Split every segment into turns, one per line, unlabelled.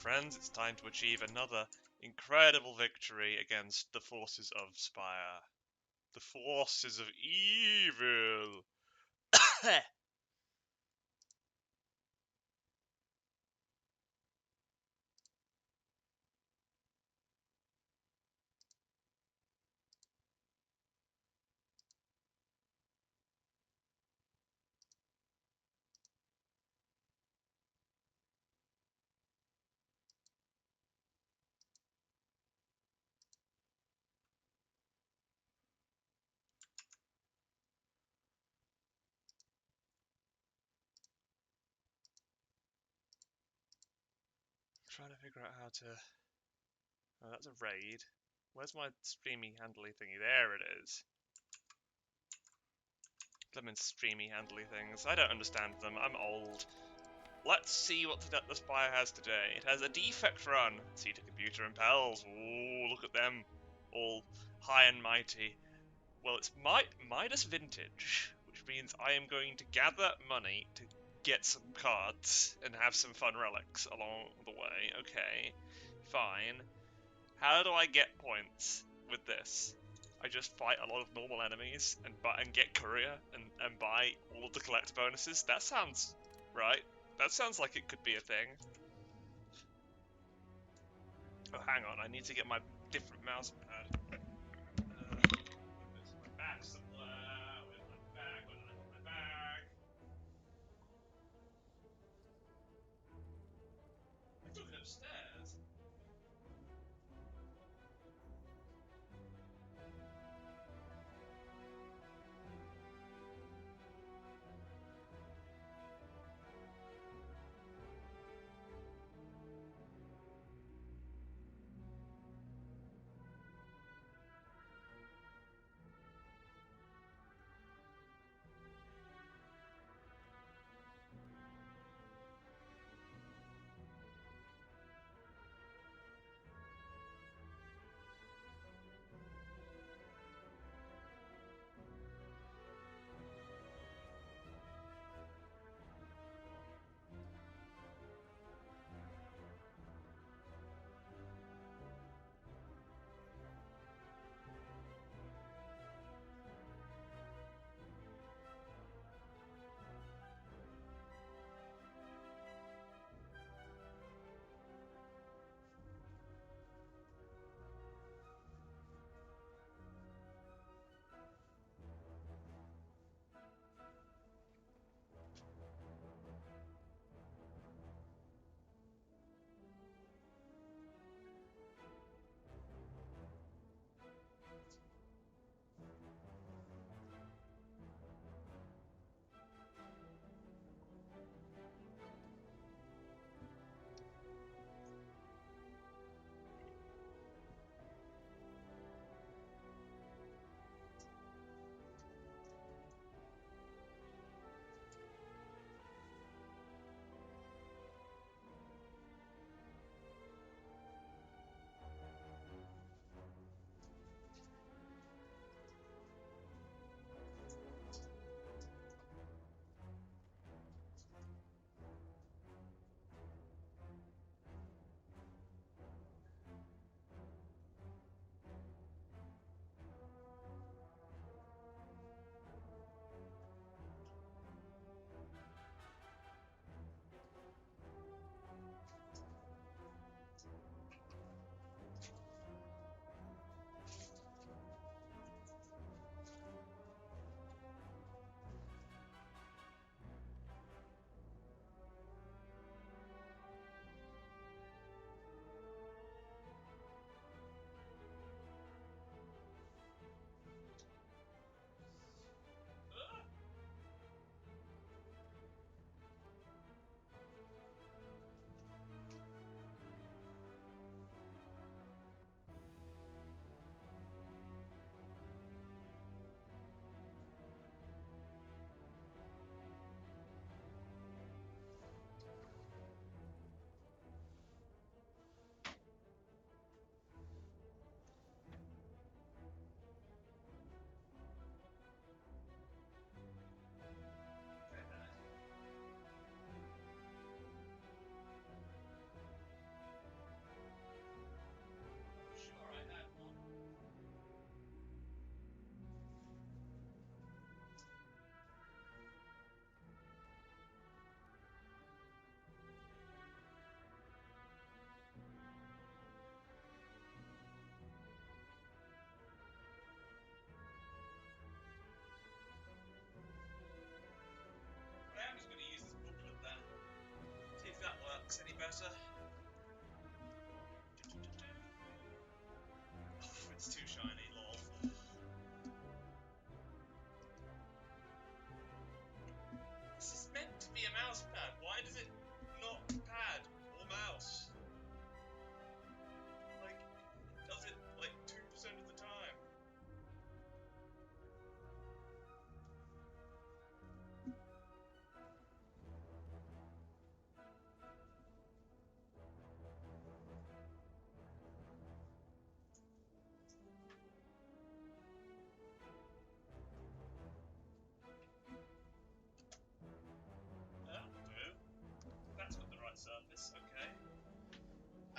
Friends, it's time to achieve another incredible victory against the forces of Spire. The forces of evil! Trying to figure out how to... Oh, that's a raid. Where's my streamy handly thingy? There it is. Them in streamy handly things. I don't understand them. I'm old. Let's see what the Spire has today. It has a defect run. See to computer impels. Ooh, look at them. All high and mighty. Well, it's Midas Vintage, which means I am going to gather money to get some cards and have some fun relics along the way. Okay, fine. How do I get points with this? I just fight a lot of normal enemies and get courier and buy all of the collect bonuses. That sounds right. That sounds like it could be a thing. Oh, hang on. I need to get my different mouse pad. It's my back somewhere. Where's my bag? Where did I put my bag? I took it upstairs.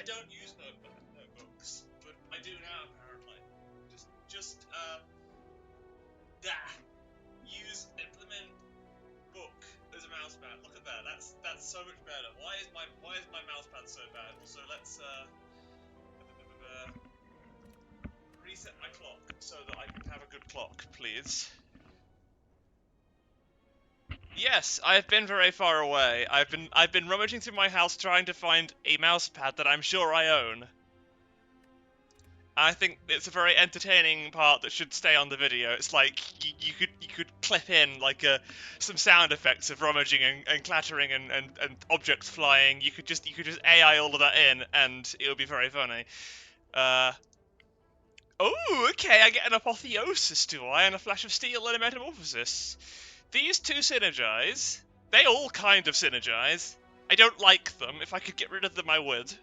I don't use notebooks, but I do now apparently. Implement book as a mousepad. Look at that. That's so much better. Why is my mousepad so bad? Also, let's reset my clock so that I can have a good clock, please. Yes, I've been very far away. I've been rummaging through my house trying to find a mousepad that I'm sure I own. I think it's a very entertaining part that should stay on the video. It's like you could clip in like some sound effects of rummaging and clattering and objects flying. You could just AI all of that in, and it would be very funny. Oh, okay, I get an apotheosis, do I? And a flash of steel and a metamorphosis. These two synergize. They all kind of synergize. I don't like them. If I could get rid of them, I would.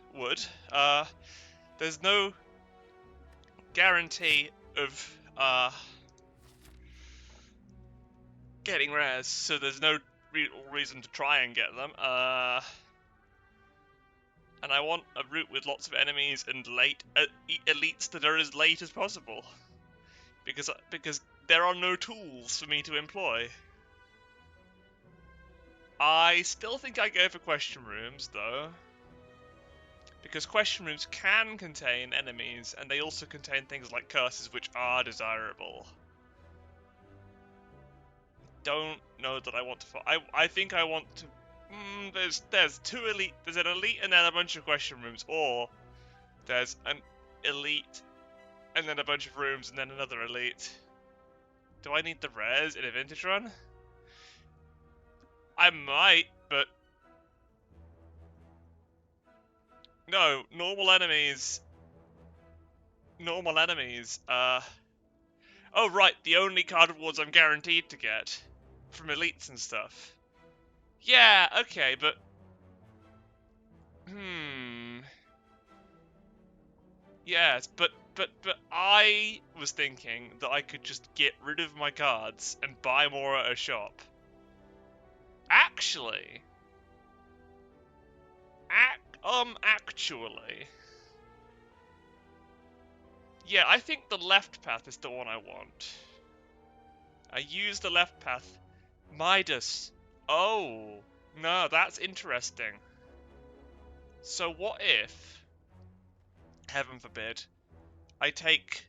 There's no guarantee of getting rares, so there's no reason to try and get them. And I want a route with lots of enemies and elites that are as late as possible, because there are no tools for me to employ. I still think I go for question rooms though, because question rooms can contain enemies, and they also contain things like curses which are desirable. Don't know that I want to. I think I want to. There's two elite. There's an elite and then a bunch of question rooms, or there's an elite and then a bunch of rooms and then another elite. Do I need the rares in a vintage run? I might, but no. Normal enemies. Normal enemies. Oh right, the only card rewards I'm guaranteed to get from elites and stuff. Yeah, okay, but yes, but I was thinking that I could just get rid of my cards and buy more at a shop. Actually, yeah, I think the left path is the one I want. I use the left path. Midas. Oh, no, that's interesting. So what if, heaven forbid, I take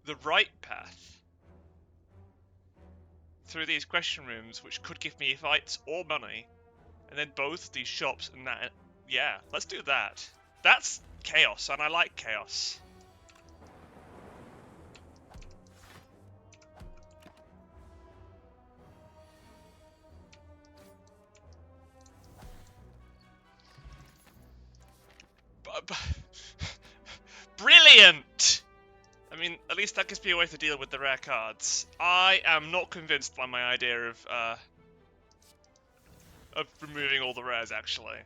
the right path through these question rooms, which could give me fights or money, and then both these shops and that. Yeah, let's do that. That's chaos, and I like chaos. Brilliant! I mean, at least that gives me a way to deal with the rare cards. I am not convinced by my idea of removing all the rares, actually.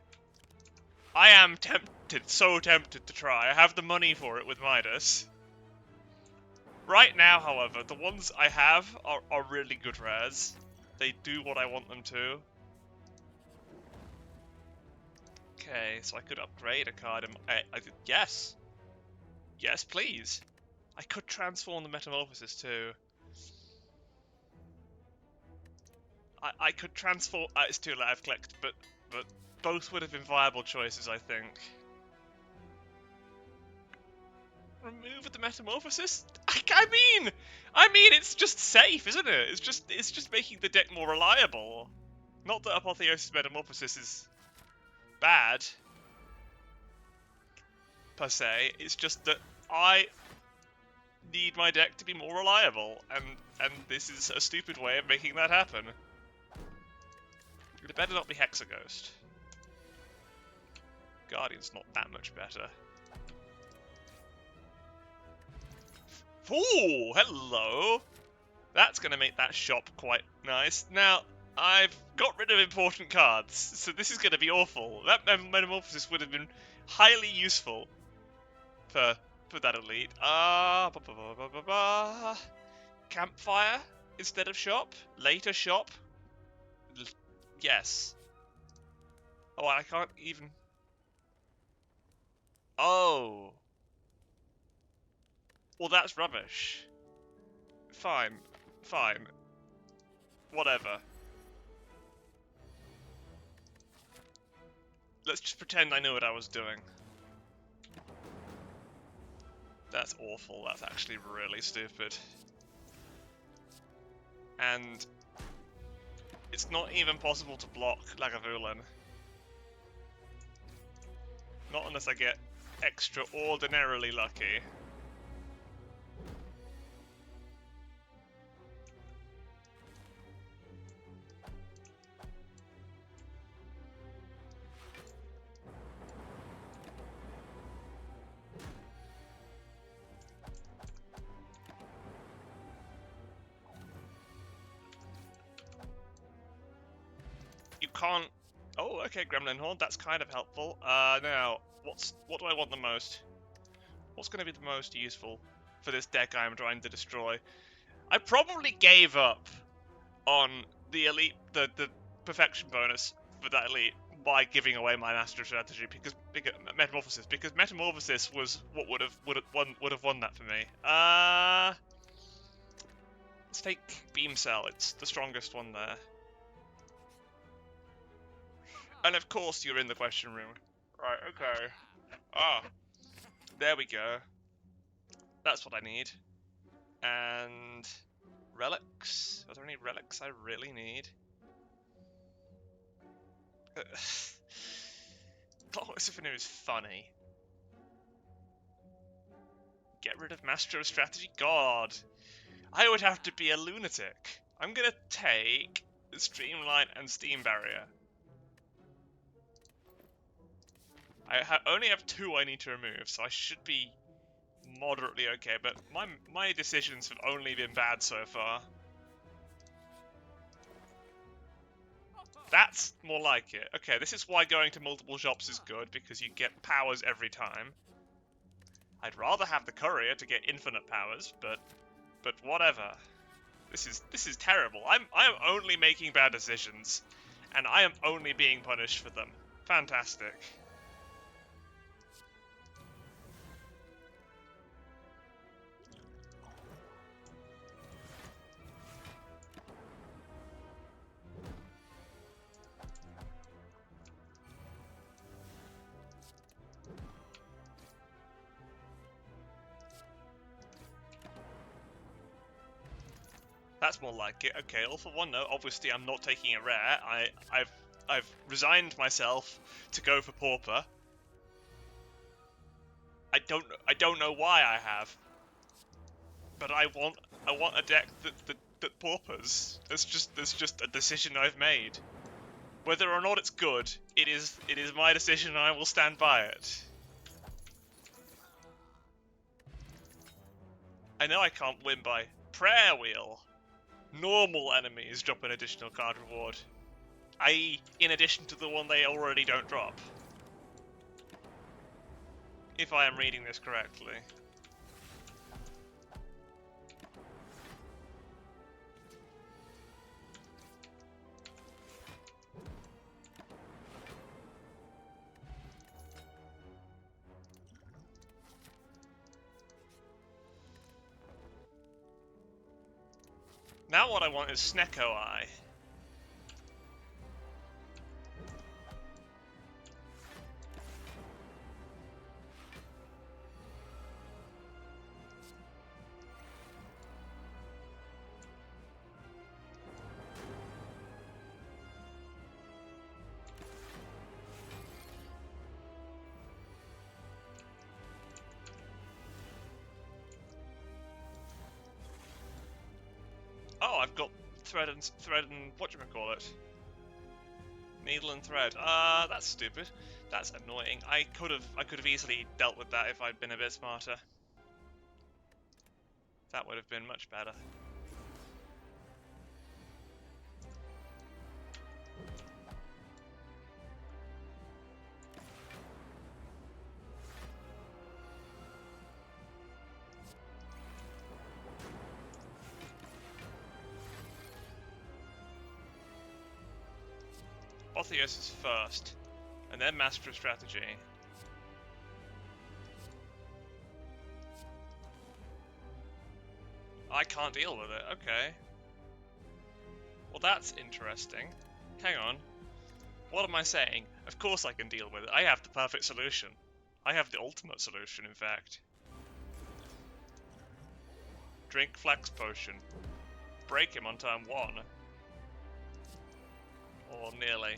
I am tempted, so tempted to try. I have the money for it with Midas. Right now, however, the ones I have are really good rares. They do what I want them to. Okay, so I could upgrade a card. Yes. Yes, please. I could transform the Metamorphosis too. I could transform. It's too late. I've clicked, but both would have been viable choices, I think. Remove the Metamorphosis? I mean, it's just safe, isn't it? It's just making the deck more reliable. Not that Apotheosis Metamorphosis is bad, per se. It's just that I need my deck to be more reliable, and this is a stupid way of making that happen. It better not be Hexaghost. Guardian's not that much better. Ooh, hello! That's going to make that shop quite nice. Now, I've got rid of important cards, so this is going to be awful. That Metamorphosis would have been highly useful for that elite. Campfire instead of shop? Later shop? Yes. Oh, I can't even... Oh. Well, that's rubbish. Fine. Fine. Whatever. Let's just pretend I knew what I was doing. That's awful. That's actually really stupid. And it's not even possible to block Lagavulin. Not unless I get extraordinarily lucky. You can't... Oh, okay, Gremlin Horn, that's kind of helpful. Now, what do I want the most? What's going to be the most useful for this deck I am trying to destroy? I probably gave up on the elite, the perfection bonus for that elite by giving away my master strategy because metamorphosis was what would have won that for me. Let's take beam cell. It's the strongest one there. And of course you're in the question room. Right, okay. Ah, there we go. That's what I need. And relics. Are there any relics I really need? Clockwork Symphony is funny. Get rid of Master of Strategy? God. I would have to be a lunatic. I'm gonna take Streamline and Steam Barrier. I only have 2 I need to remove, so I should be moderately okay, but my decisions have only been bad so far. That's more like it. Okay, this is why going to multiple shops is good, because you get powers every time. I'd rather have the courier to get infinite powers, but whatever. This is terrible. I am only making bad decisions, and I am only being punished for them. Fantastic. That's more like it. Okay, all for one note. Obviously, I'm not taking a rare. I've resigned myself to go for Pauper. I don't know why I have, but I want a deck that Paupers. It's just a decision I've made. Whether or not it's good, it is my decision, and I will stand by it. I know I can't win by Prayer Wheel. Normal enemies drop an additional card reward, i.e. in addition to the one they already don't drop. If I am reading this correctly. Now what I want is Snecko Eye. Oh, I've got thread and whatchamacallit. Needle and thread. That's stupid. That's annoying. I could have easily dealt with that if I'd been a bit smarter. That would have been much better. Apotheosis first, and then Master of Strategy. I can't deal with it, okay. Well, that's interesting. Hang on. What am I saying? Of course I can deal with it. I have the perfect solution. I have the ultimate solution, in fact. Drink Flex Potion. Break him on turn 1. Or nearly.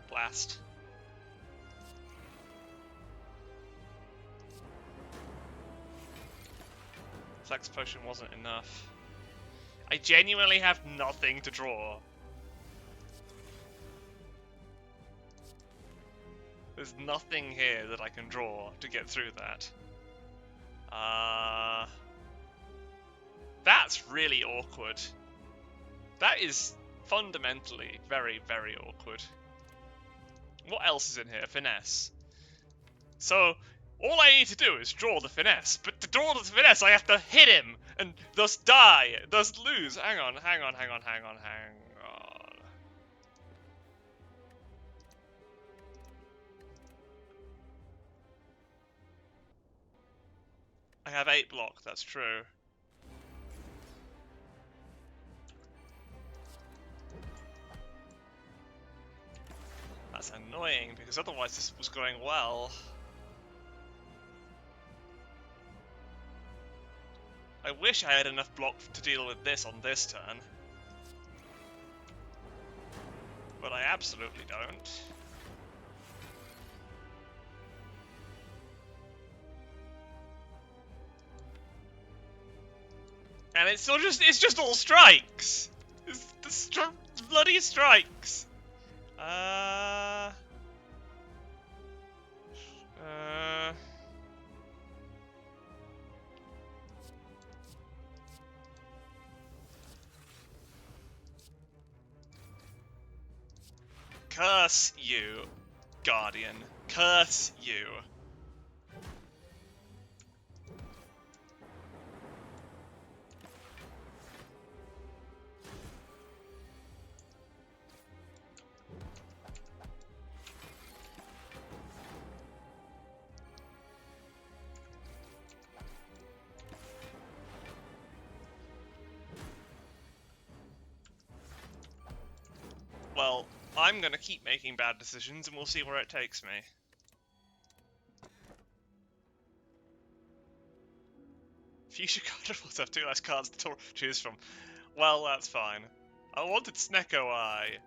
Blast. Flex Potion wasn't enough. I genuinely have nothing to draw. There's nothing here that I can draw to get through that. That's really awkward. That is fundamentally very, very awkward. What else is in here? Finesse. So, all I need to do is draw the finesse. But to draw the finesse, I have to hit him and thus die, thus lose. Hang on. I have 8 block, that's true. That's annoying, because otherwise this was going well. I wish I had enough block to deal with this on this turn. But I absolutely don't. And it's just all strikes! It's the bloody strikes! Curse you, Guardian. Curse you. Well, I'm gonna keep making bad decisions and we'll see where it takes me. Future Carnivals have 2 less cards to choose from. Well, that's fine. I wanted Snecko Eye.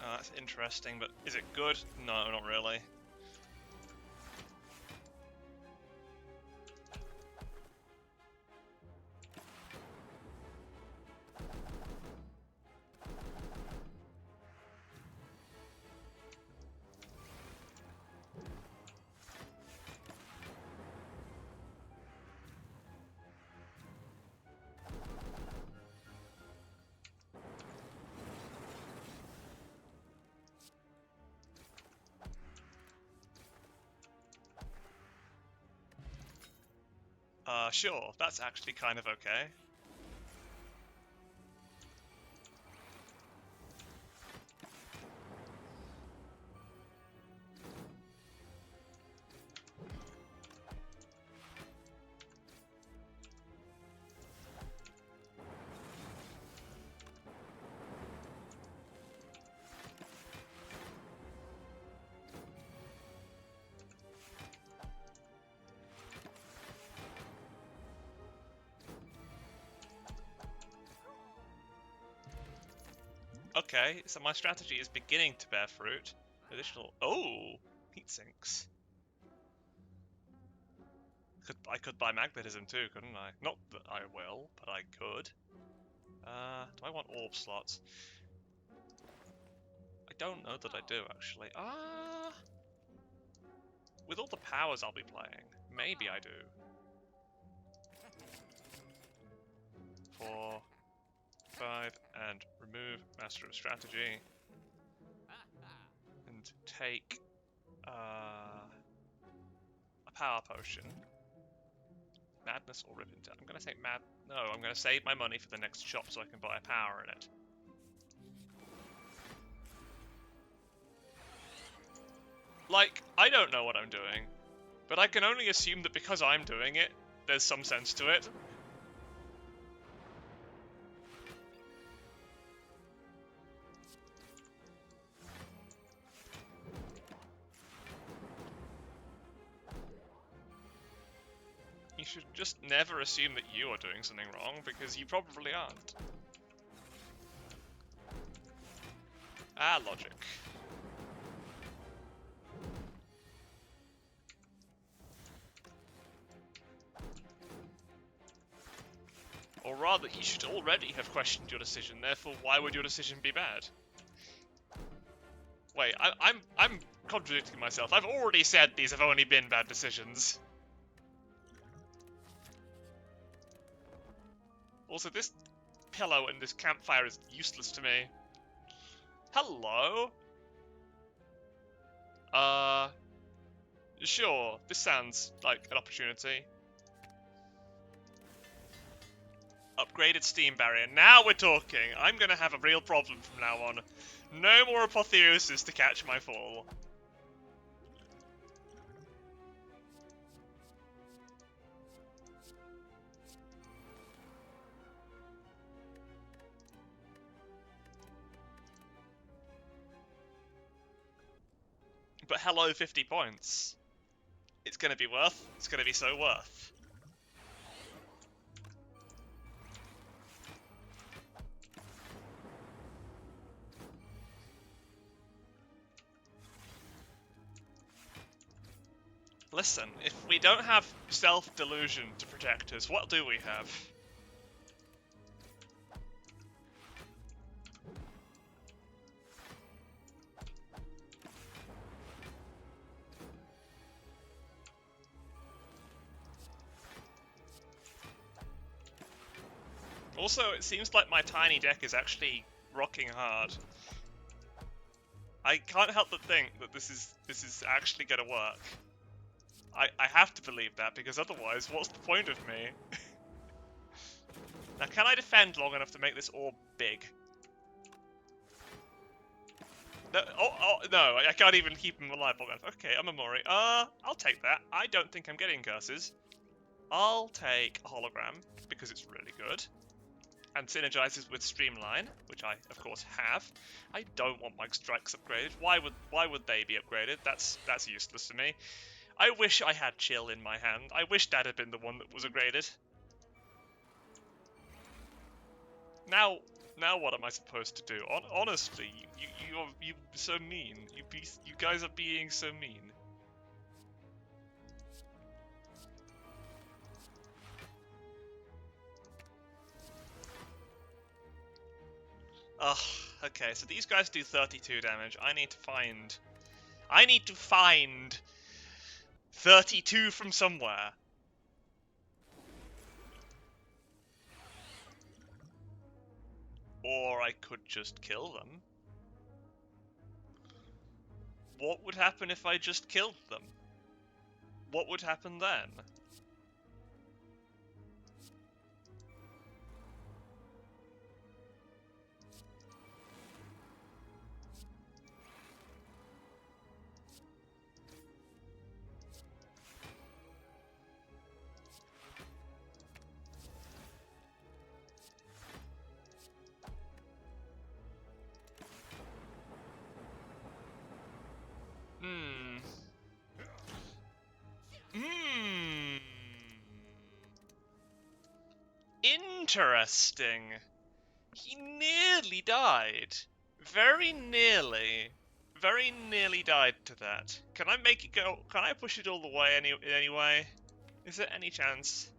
That's interesting, but is it good? No, not really. Sure, that's actually kind of okay. Okay, so my strategy is beginning to bear fruit. Additional... Oh! Heat sinks. I could buy magnetism too, couldn't I? Not that I will, but I could. Do I want orb slots? I don't know that I do, actually. With all the powers I'll be playing, maybe I do. 4, 5, and remove Master of Strategy. And take a power potion. Madness or Ripping Down. I'm gonna take No, I'm gonna save my money for the next shop so I can buy a power in it. Like, I don't know what I'm doing, but I can only assume that because I'm doing it, there's some sense to it. You should just never assume that you are doing something wrong, because you probably aren't. Logic. Or rather, you should already have questioned your decision, therefore why would your decision be bad? Wait, I'm contradicting myself. I've already said these have only been bad decisions. Also, this pillow and this campfire is useless to me. Hello? Sure, this sounds like an opportunity. Upgraded steam barrier. Now we're talking! I'm gonna have a real problem from now on. No more apotheosis to catch my fall. But hello, 50 points. It's gonna be worth. It's gonna be so worth. Listen, if we don't have self-delusion to protect us, what do we have? Also, it seems like my tiny deck is actually rocking hard. I can't help but think that this is actually gonna work. I have to believe that, because otherwise, what's the point of me? Now, can I defend long enough to make this orb big? No, no, I can't even keep him alive long enough. Okay, I'm a Mori. I'll take that. I don't think I'm getting curses. I'll take a hologram, because it's really good. And synergizes with Streamline, which I, of course, have. I don't want my strikes upgraded. Why would they be upgraded? That's useless to me. I wish I had Chill in my hand. I wish that had been the one that was upgraded. Now what am I supposed to do? Honestly, you're so mean. You guys are being so mean. Ugh, okay, so these guys do 32 damage. I need to find 32 from somewhere. Or I could just kill them. What would happen if I just killed them? What would happen then? Interesting. He nearly died. Very nearly died to that. Can I make it go? Can I push it all the way anyway? Is there any chance?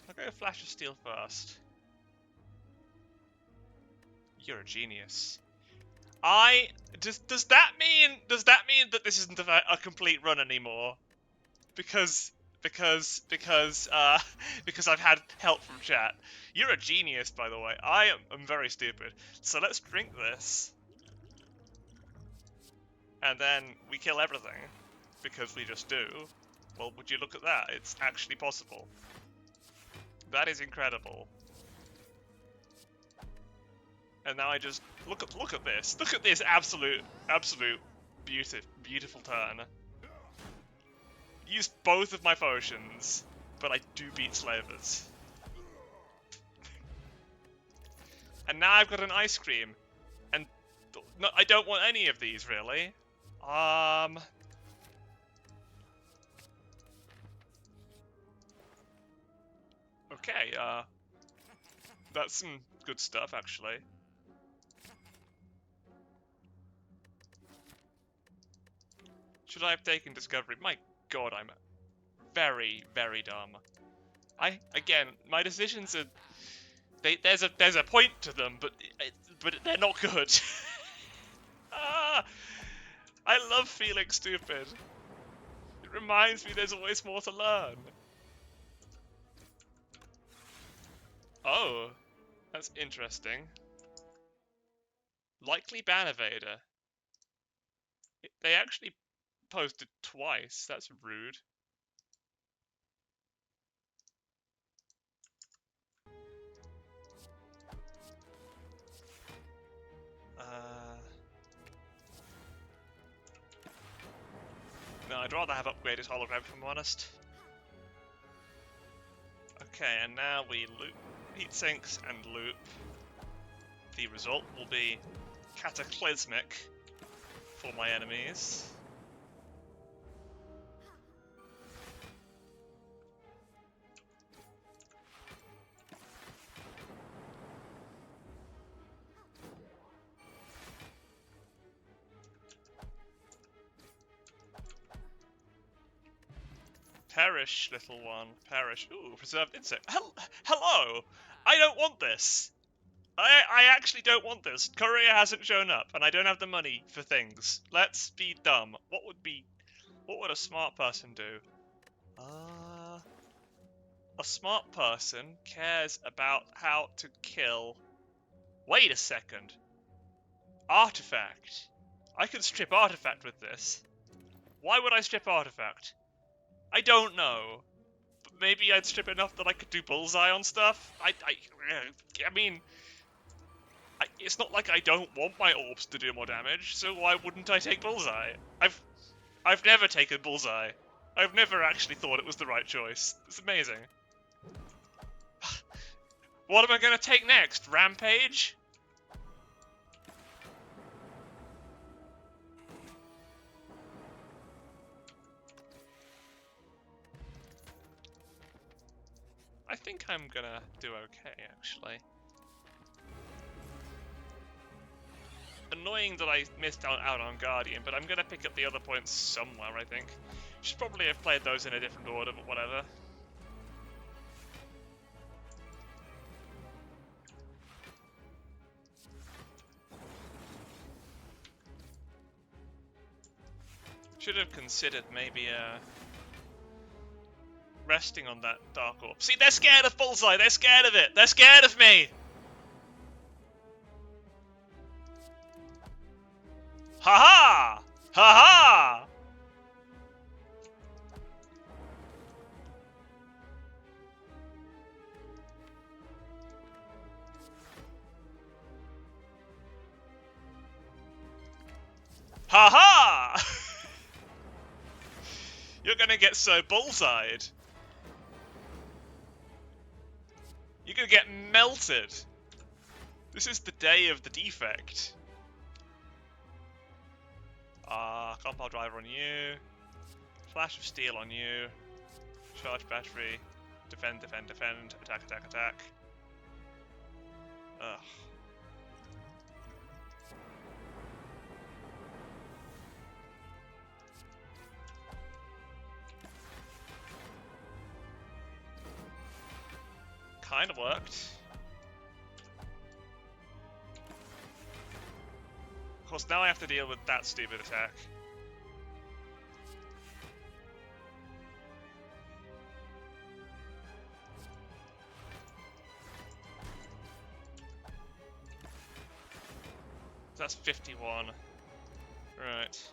I'll go Flash of Steel first. You're a genius. Does that mean that this isn't a complete run anymore? Because because I've had help from chat. You're a genius, by the way. I'm very stupid. So let's drink this. And then we kill everything. Because we just do. Well, would you look at that? It's actually possible. That is incredible. And now I just look at this. Look at this absolute beautiful turn. Use both of my potions, but I do beat slavers. And now I've got an ice cream, and no, I don't want any of these really. Okay, that's some good stuff actually. Should I have taken Discovery? My god, I'm very, very dumb. Again, my decisions are... There's a point to them, but they're not good. I love feeling stupid. It reminds me there's always more to learn. Oh, that's interesting. Likely ban evader. They actually posted twice. That's rude. No, I'd rather have upgraded hologram if I'm honest. Okay, and now we loop heat sinks and loop. The result will be cataclysmic for my enemies. Perish, little one. Perish. Ooh, preserved insect. Hello! I don't want this! I actually don't want this. Courier hasn't shown up, and I don't have the money for things. Let's be dumb. What would a smart person do? A smart person cares about how to kill... Wait a second. Artifact. I could strip Artifact with this. Why would I strip Artifact? I don't know. But maybe I'd strip enough that I could do bullseye on stuff. I mean, it's not like I don't want my orbs to do more damage, so why wouldn't I take bullseye? I've never taken bullseye. I've never actually thought it was the right choice. It's amazing. What am I gonna take next? Rampage? I think I'm gonna do okay, actually. Annoying that I missed out on Guardian, but I'm gonna pick up the other points somewhere, I think. Should probably have played those in a different order, but whatever. Should have considered maybe resting on that Dark Orb. See, they're scared of Bullseye! They're scared of it! They're scared of me! Ha-ha! Ha-ha! Ha-ha! You're gonna get so bullseyed. You're gonna get melted. This is the day of the defect. Compound driver on you. Flash of steel on you. Charge battery. Defend, defend, defend. Attack, attack, attack. Ugh. Kinda worked. Of course, now I have to deal with that stupid attack. That's 51. Right.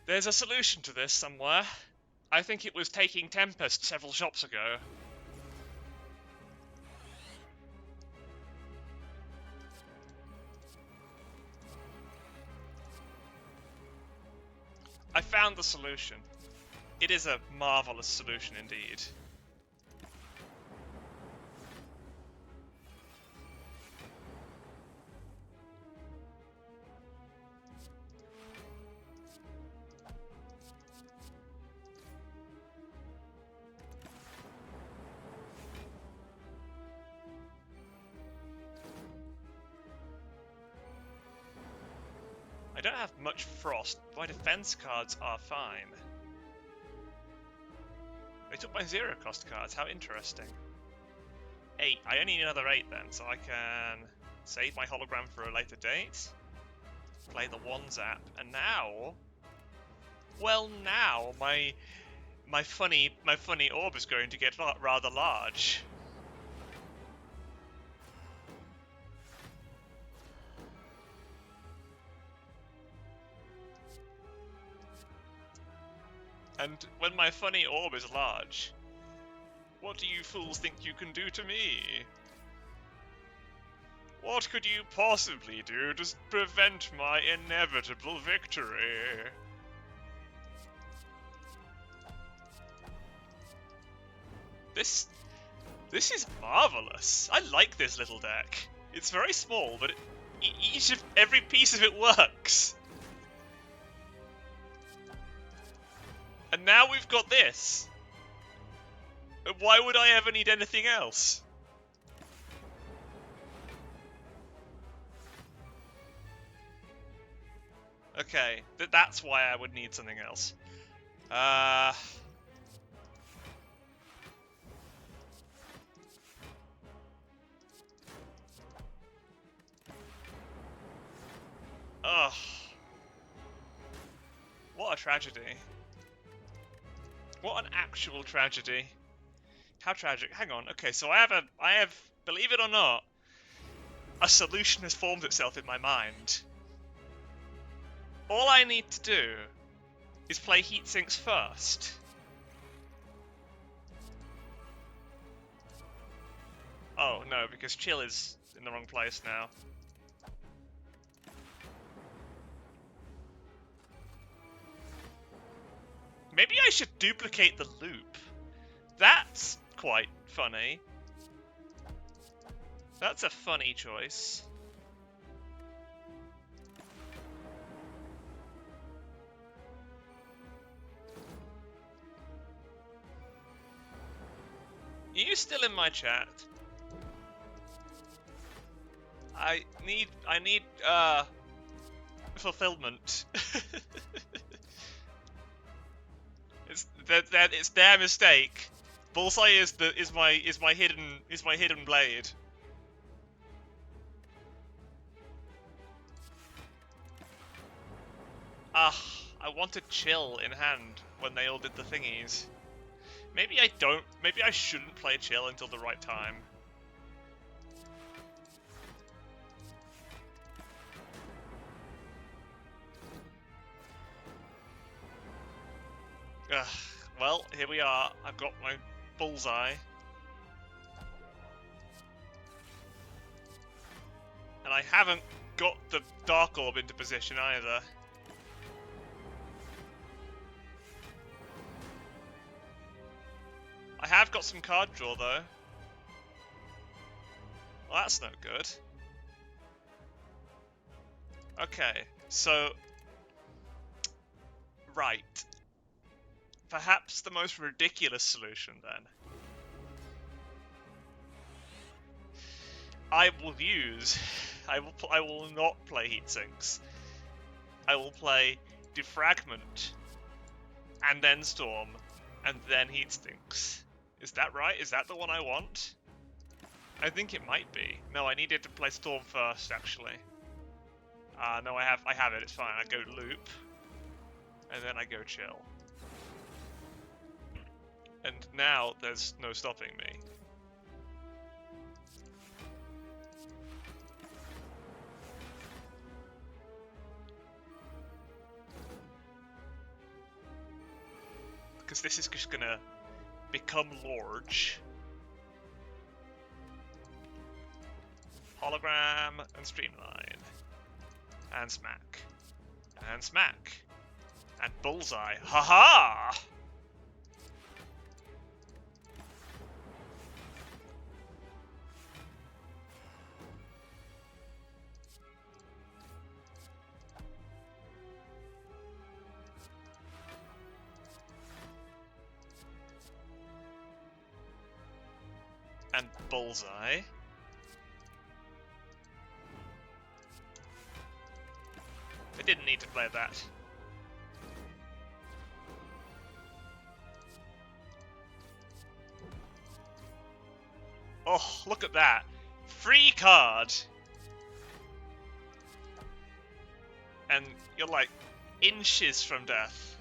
There's a solution to this somewhere. I think it was taking Tempest several shops ago. I found the solution. It is a marvelous solution indeed. I don't have much frost. My defense cards are fine. They took my 0 cost cards, how interesting. 8. I only need another 8 then, so I can save my hologram for a later date. Play the 1 zap, and now... Well, now my funny orb is going to get rather large. And when my funny orb is large, what do you fools think you can do to me? What could you possibly do to prevent my inevitable victory? This is marvelous. I like this little deck. It's very small, but every piece of it works. And now we've got this. Why would I ever need anything else? Okay, that's why I would need something else. Ugh. What a tragedy. What an actual tragedy. How tragic. Hang on. Okay, so I have, believe it or not, a solution has formed itself in my mind. All I need to do is play heat sinks first. Oh, no, because chill is in the wrong place now. Maybe I should duplicate the loop. That's quite funny. That's a funny choice. Are you still in my chat? I need fulfillment. It's their mistake. Bullseye is my hidden blade. I wanted chill in hand when they all did the thingies. Maybe I don't. Maybe I shouldn't play chill until the right time. Well, here we are. I've got my bullseye. And I haven't got the Dark Orb into position either. I have got some card draw though. Well, that's no good. Okay, so... Right. Perhaps the most ridiculous solution, then. I will not play heat sinks. I will play Defragment, and then Storm, and then heat sinks. Is that right? Is that the one I want? I think it might be. No, I needed to play Storm first, actually. No, I have it, it's fine. I go loop, and then I go chill. And now there's no stopping me. Because this is just gonna become large. Hologram and streamline. And smack. And smack. And bullseye. Haha! And bullseye. I didn't need to play that. Oh, look at that. Free card! And you're like inches from death.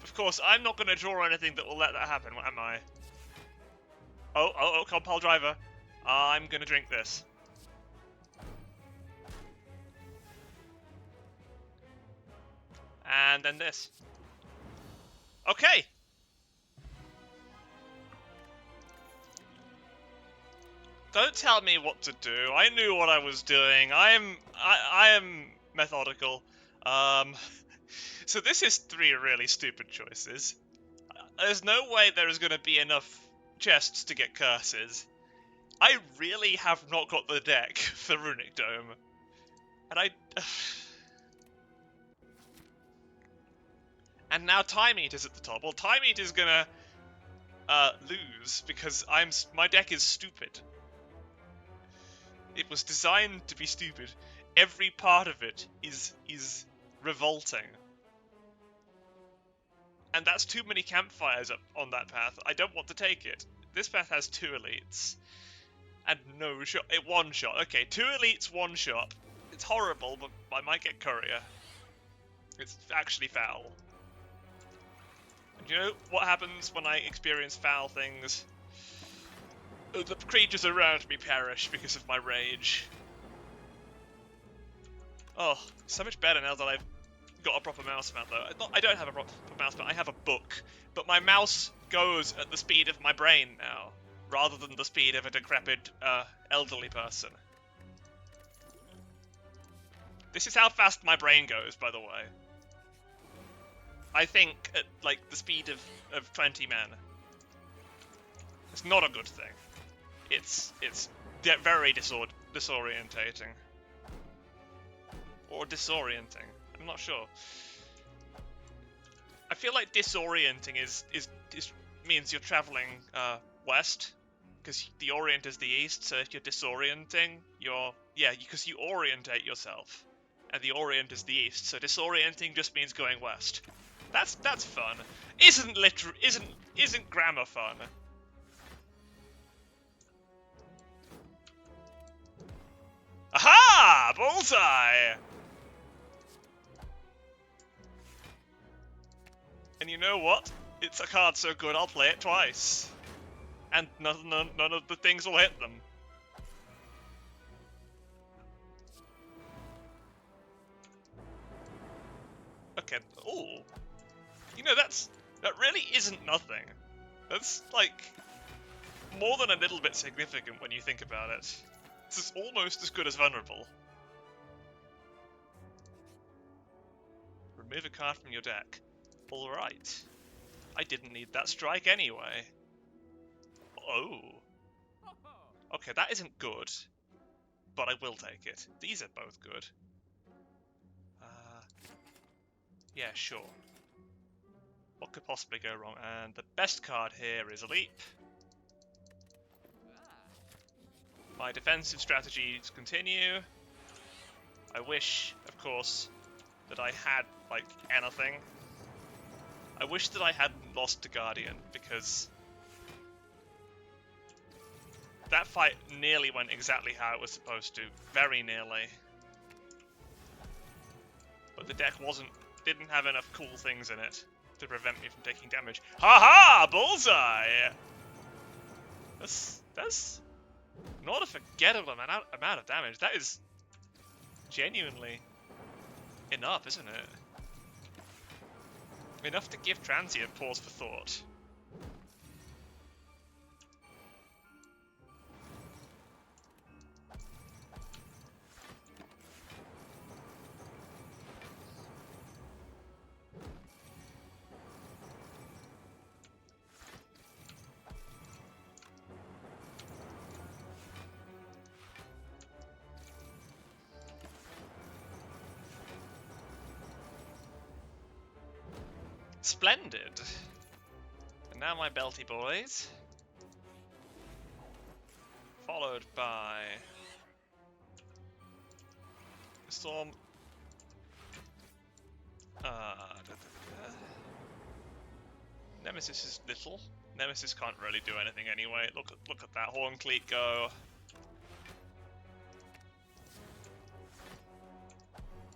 Of course, I'm not going to draw anything that will let that happen, am I? Oh, Compile Driver. I'm going to drink this. And then this. Okay! Don't tell me what to do. I knew what I was doing. I am methodical. So this is 3 really stupid choices. There's no way there is going to be enough chests to get curses. I really have not got the deck for Runic Dome. And and now Time Eater's at the top. Well, Time Eater's gonna lose because my deck is stupid. It was designed to be stupid. Every part of it is revolting. And that's too many campfires up on that path. I don't want to take it. This path has 2 elites. And no shot. One shot. Okay, 2 elites, 1 shot. It's horrible, but I might get courier. It's actually foul. And you know what happens when I experience foul things? The creatures around me perish because of my rage. Oh, so much better now that I've got a proper mouse mount, though. I don't have a proper mouse mount, I have a book. But my mouse goes at the speed of my brain now, rather than the speed of a decrepit, elderly person. This is how fast my brain goes, by the way. I think at, like, the speed of 20 men. It's not a good thing. It's very disorientating. Or disorienting. I'm not sure. I feel like disorienting is means you're traveling west, because the orient is the east. So if you're disorienting, because you orientate yourself, and the orient is the east. So disorienting just means going west. That's fun. Isn't grammar fun? Aha! Bullseye! And you know what? It's a card so good I'll play it twice. And none of the things will hit them. Okay, ooh. You know, that really isn't nothing. That's, like, more than a little bit significant when you think about it. This is almost as good as vulnerable. Remove a card from your deck. Alright. I didn't need that strike anyway. Oh. Okay, that isn't good. But I will take it. These are both good. Yeah, sure. What could possibly go wrong? And the best card here is a leap. My defensive strategies continue. I wish, of course, that I had, like, anything. I wish that I hadn't lost to Guardian, because that fight nearly went exactly how it was supposed to. Very nearly. But the deck didn't have enough cool things in it to prevent me from taking damage. Ha-ha! Bullseye! That's not a forgettable amount of damage. That is genuinely enough, isn't it? Enough to give Transient pause for thought. Splendid. And now my belty boys. Followed by Storm. Nemesis is little. Nemesis can't really do anything anyway. Look at that Horn Cleat go.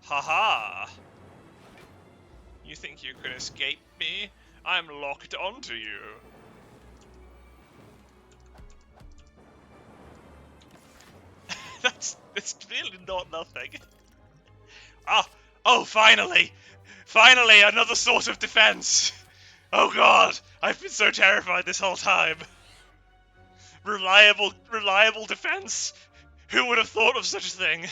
Haha! You think you can escape me? I'm locked onto you. That's really not nothing. Oh, finally! Finally, another source of defense! Oh god, I've been so terrified this whole time. Reliable defense. Who would have thought of such a thing?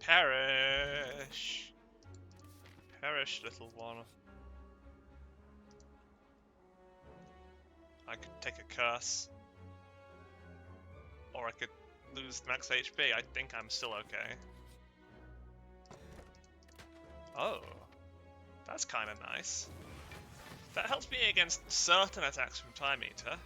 Perish. Perish, little one. I could take a curse. Or I could lose max HP. I think I'm still okay. Oh. That's kinda nice. That helps me against certain attacks from Time Eater.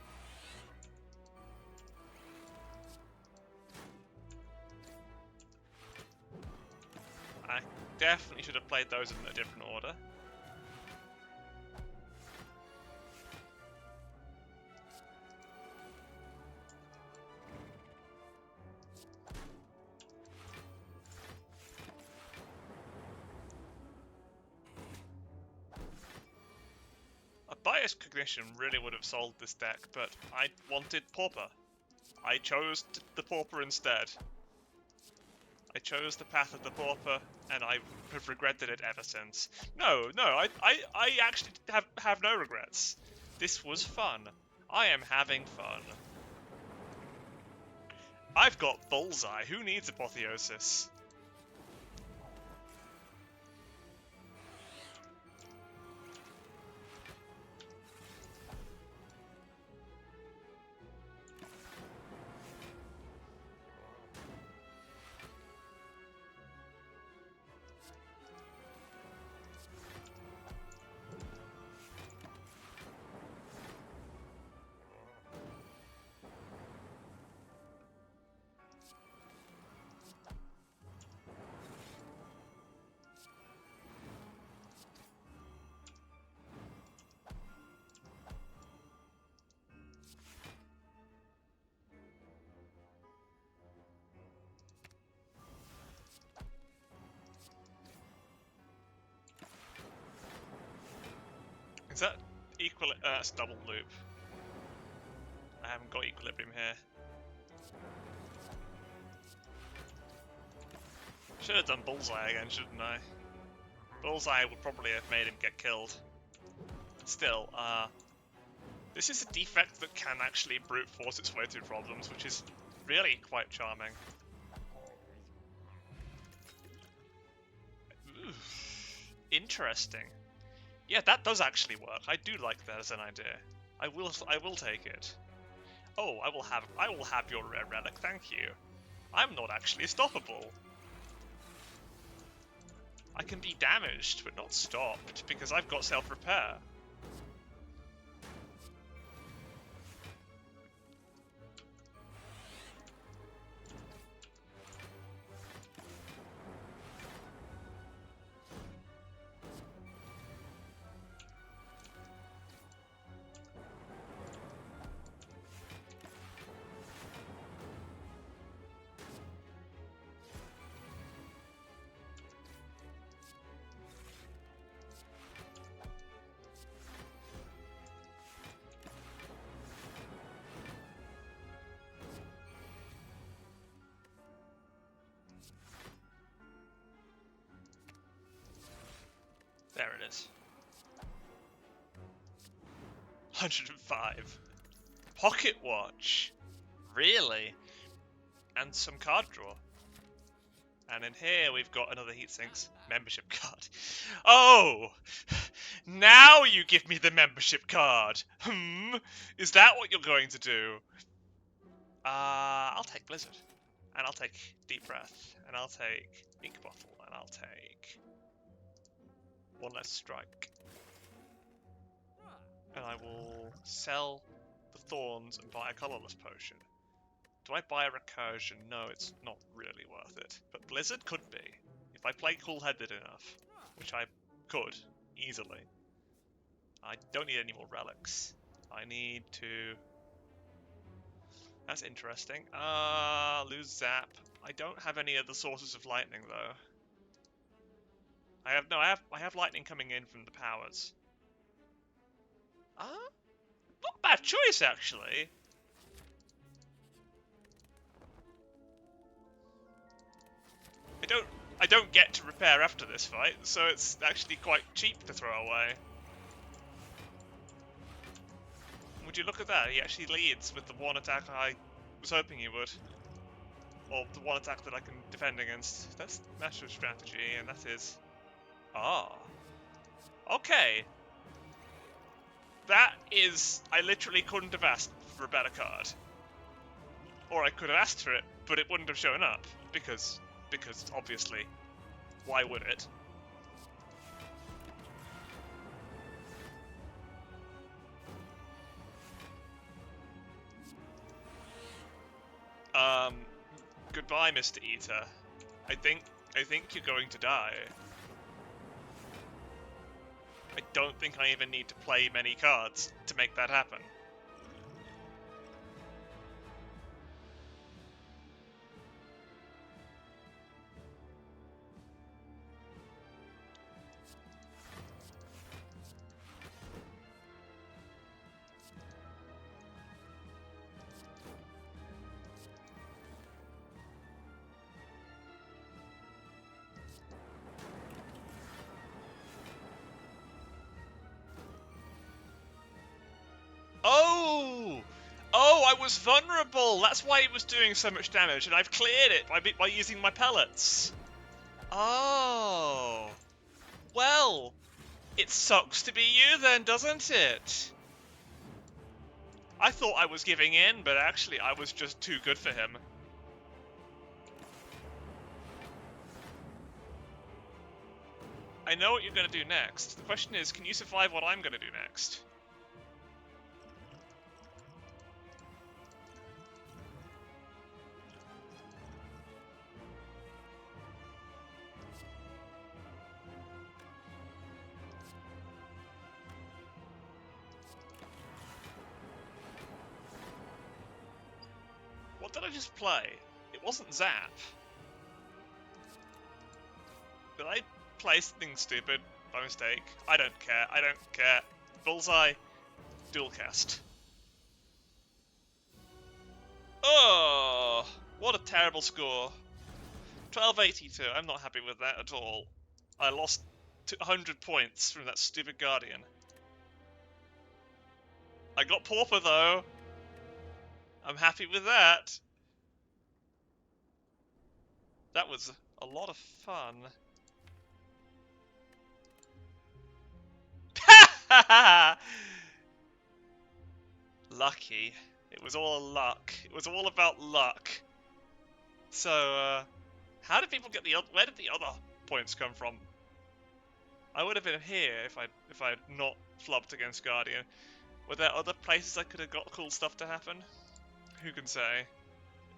I definitely should have played those in a different order. A biased cognition really would have sold this deck, but I wanted Pauper. I chose the Pauper instead. I chose the path of the Pauper, and I have regretted it ever since. No, I actually have no regrets. This was fun. I am having fun. I've got Bullseye. Who needs Apotheosis? Is that that's double loop. I haven't got equilibrium here. Should have done Bullseye again, shouldn't I? Bullseye would probably have made him get killed. Still, this is a defect that can actually brute force its way through problems, which is really quite charming. Ooh, interesting. Yeah, that does actually work. I do like that as an idea. I will take it. Oh, I will have your rare relic, thank you. I'm not actually stoppable. I can be damaged, but not stopped, because I've got self-repair. There it is. 105. Pocket watch. Really? And some card draw. And in here we've got another heatsinks membership card. Oh! Now you give me the membership card! Is that what you're going to do? I'll take Blizzard. And I'll take Deep Breath. And I'll take Ink Bottle. And I'll take one less strike. And I will sell the Thorns and buy a colourless potion. Do I buy a recursion? No, it's not really worth it. But Blizzard could be. If I play cool-headed enough. Which I could, easily. I don't need any more relics. I need to... That's interesting. Lose Zap. I don't have any other sources of lightning, though. I have lightning coming in from the powers. Not a bad choice, actually. I don't get to repair after this fight, so it's actually quite cheap to throw away. Would you look at that? He actually leads with the one attack I was hoping he would. Or the one attack that I can defend against. That's a matter of strategy, and that is... Ah. Okay. That is... I literally couldn't have asked for a better card. Or I could have asked for it, but it wouldn't have shown up. Because obviously, why would it? Goodbye, Mr. Eater. I think you're going to die. I don't think I even need to play many cards to make that happen. I was vulnerable! That's why it was doing so much damage, and I've cleared it by using my pellets. Oh. Well, it sucks to be you then, doesn't it? I thought I was giving in, but actually I was just too good for him. I know what you're going to do next. The question is, can you survive what I'm going to do next? What did I just play? It wasn't Zap. Did I play something stupid by mistake? I don't care. I don't care. Bullseye. Dual cast. Oh, what a terrible score. 1282. I'm not happy with that at all. I lost 100 points from that stupid Guardian. I got Pauper though. I'm happy with that. That was a lot of fun. lucky. It was all luck. It was all about luck. So, how did people get where did the other points come from? I would have been here if I'd not flubbed against Guardian. Were there other places I could have got cool stuff to happen? Who can say?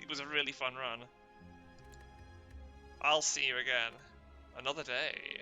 It was a really fun run. I'll see you again. Another day.